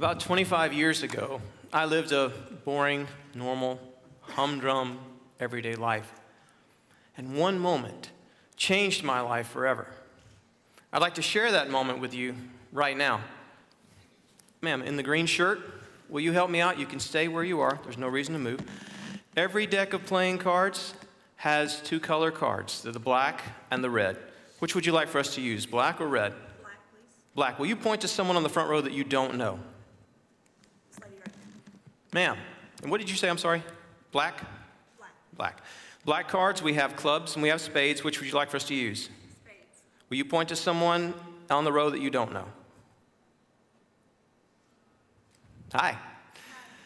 About 25 years ago, I lived a boring, normal, humdrum, everyday life. And one moment changed my life forever. I'd like to share that moment with you right now. Ma'am, in the green shirt, will you help me out? You can stay where you are. There's no reason to move. Every deck of playing cards has two color cards. They're the black and the red. Which would you like for us to use, black or red? Black, please. Black. Will you point to someone on the front row that you don't know? This lady right Ma'am, and what did you say, I'm sorry? Black? there. Black. Black. Black cards, we have clubs and we have spades. Which would you like for us to use? Spades. Will you point to someone on the row that you don't know? Hi.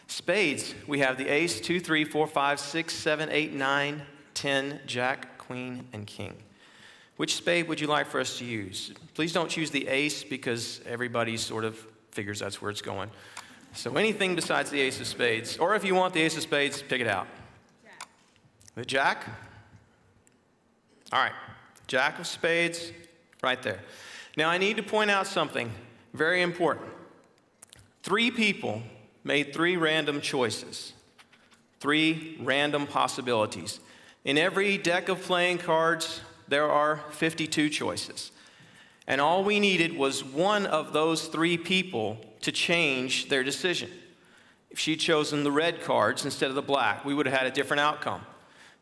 Spades, we have the ace, 2, 3, 4, 5, 6, 7, 8, 9, 10, jack, queen, and king. Which spade would you like for us to use? Please don't choose the ace because everybody sort of figures that's where it's going. So anything besides the ace of spades, or if you want the ace of spades, pick it out. Jack. The jack? All right, jack of spades, right there. Now I need to point out something very important. 3 people made 3 random choices, 3 random possibilities. In every deck of playing cards, there are 52 choices. And all we needed was one of those 3 people to change their decision. If she'd chosen the red cards instead of the black, we would have had a different outcome.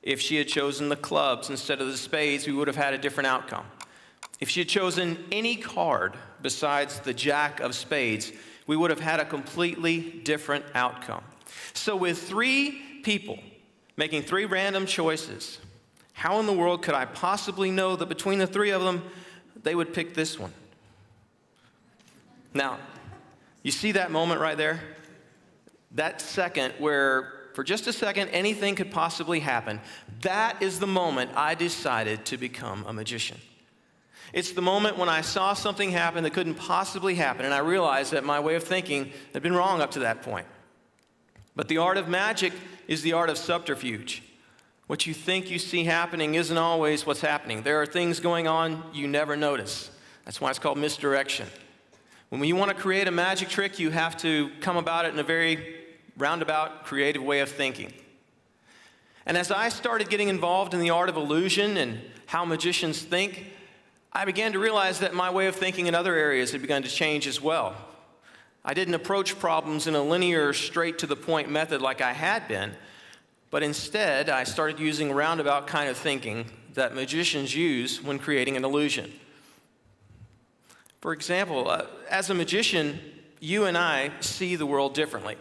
If she had chosen the clubs instead of the spades, we would have had a different outcome. If she had chosen any card besides the jack of spades, we would have had a completely different outcome. So with 3 people making 3 random choices, how in the world could I possibly know that between the 3 of them, they would pick this one? Now, you see that moment right there? That second where, for just a second, anything could possibly happen. That is the moment I decided to become a magician. It's the moment when I saw something happen that couldn't possibly happen, and I realized that my way of thinking had been wrong up to that point. But the art of magic is the art of subterfuge. What you think you see happening isn't always what's happening. There are things going on you never notice. That's why it's called misdirection. When you want to create a magic trick, you have to come about it in a very roundabout, creative way of thinking. And as I started getting involved in the art of illusion and how magicians think, I began to realize that my way of thinking in other areas had begun to change as well. I didn't approach problems in a linear, straight-to-the-point method like I had been, but instead, I started using a roundabout kind of thinking that magicians use when creating an illusion. For example, as a magician, you and I see the world differently.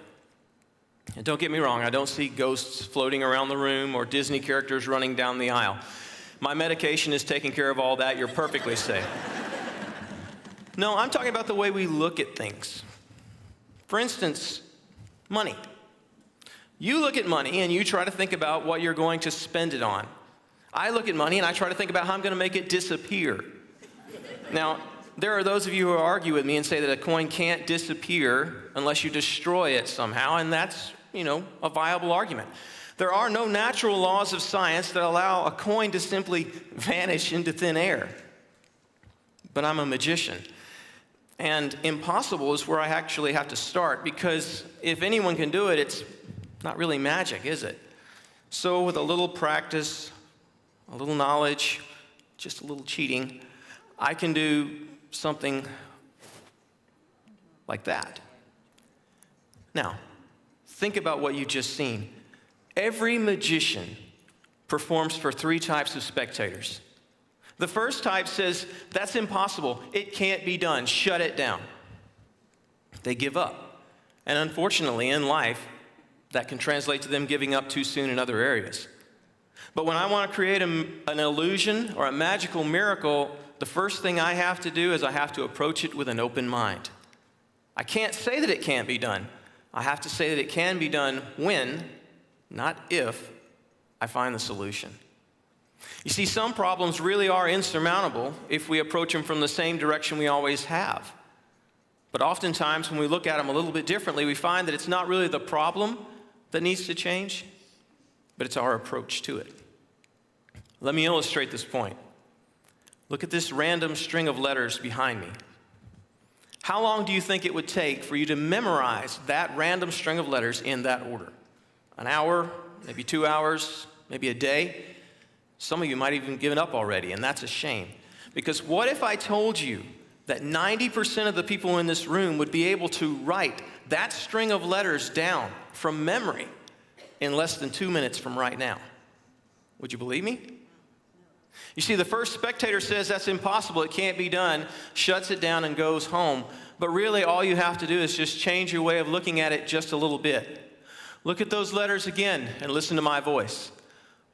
And don't get me wrong, I don't see ghosts floating around the room or Disney characters running down the aisle. My medication is taking care of all that. You're perfectly safe. No, I'm talking about the way we look at things. For instance, money. You look at money and you try to think about what you're going to spend it on. I look at money and I try to think about how I'm going to make it disappear. Now, there are those of you who argue with me and say that a coin can't disappear unless you destroy it somehow, and that's, a viable argument. There are no natural laws of science that allow a coin to simply vanish into thin air. But I'm a magician. And impossible is where I actually have to start, because if anyone can do it, it's not really magic, is it? So with a little practice, a little knowledge, just a little cheating, I can do something like that. Now, think about what you've just seen. Every magician performs for 3 types of spectators. The first type says, that's impossible, it can't be done, shut it down. They give up. And unfortunately, in life, that can translate to them giving up too soon in other areas. But when I want to create an illusion or a magical miracle, the first thing I have to do is I have to approach it with an open mind. I can't say that it can't be done. I have to say that it can be done when, not if, I find the solution. You see, some problems really are insurmountable if we approach them from the same direction we always have. But oftentimes, when we look at them a little bit differently, we find that it's not really the problem that needs to change, but it's our approach to it. Let me illustrate this point. Look at this random string of letters behind me. How long do you think it would take for you to memorize that random string of letters in that order? An hour, maybe 2 hours, maybe a day? Some of you might have even given up already, and that's a shame. Because what if I told you that 90% of the people in this room would be able to write that string of letters down from memory in less than 2 minutes from right now? Would you believe me? You see, the first spectator says that's impossible, it can't be done, shuts it down and goes home. But really, all you have to do is just change your way of looking at it just a little bit. Look at those letters again and listen to my voice.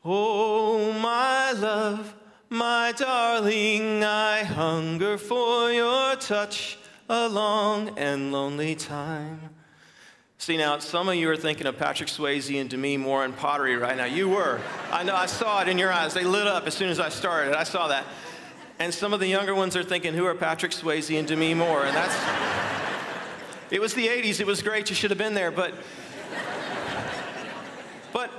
Oh, my love, my darling, I hunger for your touch a long and lonely time. See, now, some of you are thinking of Patrick Swayze and Demi Moore and pottery right now. You were. I know, I saw it in your eyes. They lit up as soon as I started. I saw that. And some of the younger ones are thinking, who are Patrick Swayze and Demi Moore? And that's, it was the 80s. It was great. You should have been there. But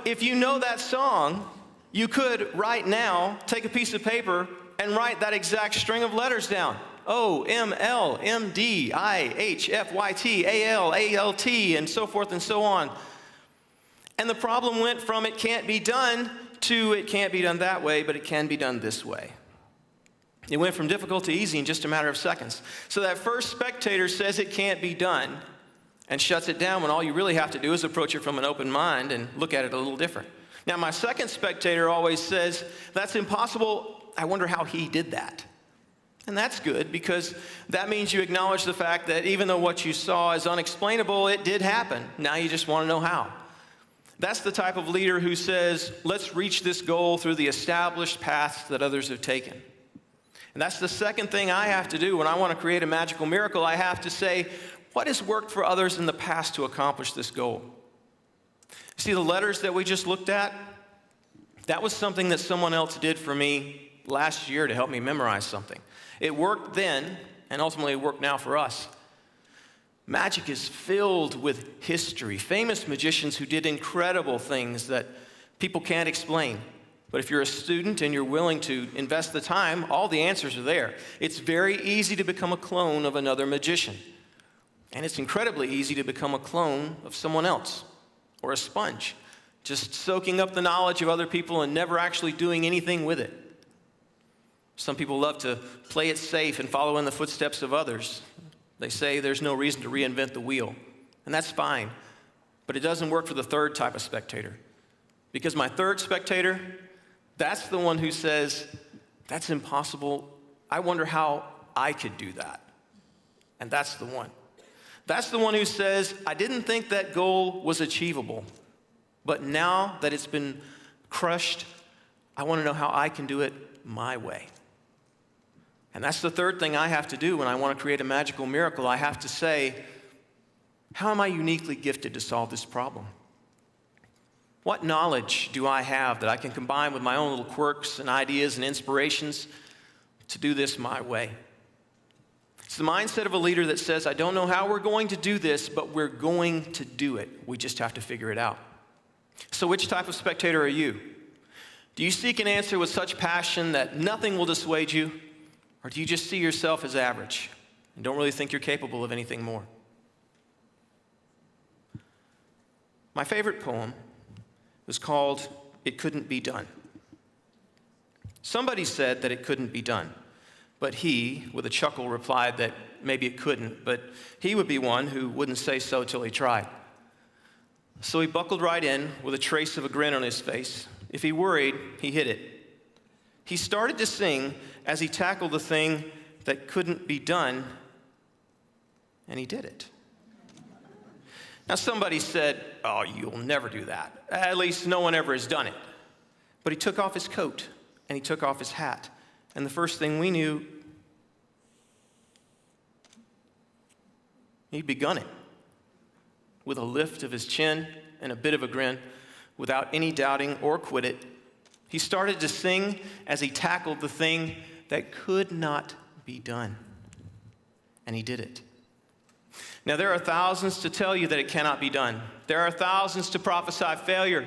if you know that song, you could right now take a piece of paper and write that exact string of letters down. OMLMDIHFYTALALT, and so forth and so on. And the problem went from it can't be done to it can't be done that way, but it can be done this way. It went from difficult to easy in just a matter of seconds. So that first spectator says it can't be done and shuts it down when all you really have to do is approach it from an open mind and look at it a little different. Now, my second spectator always says, that's impossible. I wonder how he did that. And that's good, because that means you acknowledge the fact that even though what you saw is unexplainable, it did happen. Now you just want to know how. That's the type of leader who says, let's reach this goal through the established paths that others have taken. And that's the second thing I have to do when I want to create a magical miracle. I have to say, what has worked for others in the past to accomplish this goal? See, the letters that we just looked at, that was something that someone else did for me last year to help me memorize something. It worked then, and ultimately it worked now for us. Magic is filled with history, famous magicians who did incredible things that people can't explain. But if you're a student and you're willing to invest the time, all the answers are there. It's very easy to become a clone of another magician. And it's incredibly easy to become a clone of someone else, or a sponge, just soaking up the knowledge of other people and never actually doing anything with it. Some people love to play it safe and follow in the footsteps of others. They say there's no reason to reinvent the wheel, and that's fine, but it doesn't work for the third type of spectator. Because my third spectator, that's the one who says, that's impossible. I wonder how I could do that. And that's the one. That's the one who says, I didn't think that goal was achievable, but now that it's been crushed, I want to know how I can do it my way. And that's the third thing I have to do when I want to create a magical miracle. I have to say, how am I uniquely gifted to solve this problem? What knowledge do I have that I can combine with my own little quirks and ideas and inspirations to do this my way? It's the mindset of a leader that says, I don't know how we're going to do this, but we're going to do it. We just have to figure it out. So which type of spectator are you? Do you seek an answer with such passion that nothing will dissuade you? Or do you just see yourself as average and don't really think you're capable of anything more? My favorite poem was called It Couldn't Be Done. Somebody said that it couldn't be done, but he, with a chuckle, replied that maybe it couldn't, but he would be one who wouldn't say so till he tried. So he buckled right in with a trace of a grin on his face. If he worried, he hid it. He started to sing as he tackled the thing that couldn't be done, and he did it. Now somebody said, oh, you'll never do that. At least no one ever has done it. But he took off his coat, and he took off his hat, and the first thing we knew, he'd begun it. With a lift of his chin and a bit of a grin, without any doubting or quit it, he started to sing as he tackled the thing that could not be done. And he did it. Now, there are thousands to tell you that it cannot be done. There are thousands to prophesy failure.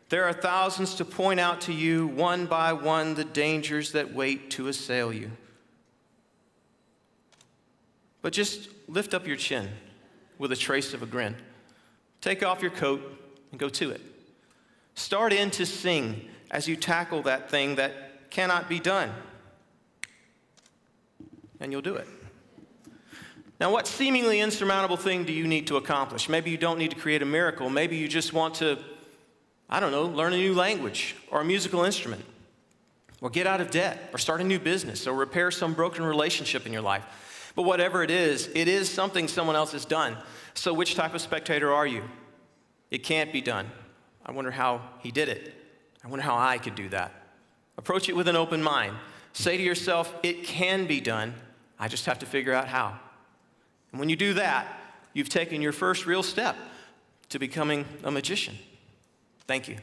There are thousands to point out to you, one by one, the dangers that wait to assail you. But just lift up your chin with a trace of a grin. Take off your coat and go to it. Start in to sing as you tackle that thing that cannot be done. And you'll do it. Now, what seemingly insurmountable thing do you need to accomplish? Maybe you don't need to create a miracle. Maybe you just want to, learn a new language or a musical instrument, or get out of debt, or start a new business, or repair some broken relationship in your life. But whatever it is something someone else has done. So which type of spectator are you? It can't be done. I wonder how he did it. I wonder how I could do that. Approach it with an open mind. Say to yourself, it can be done. I just have to figure out how. And when you do that, you've taken your first real step to becoming a magician. Thank you.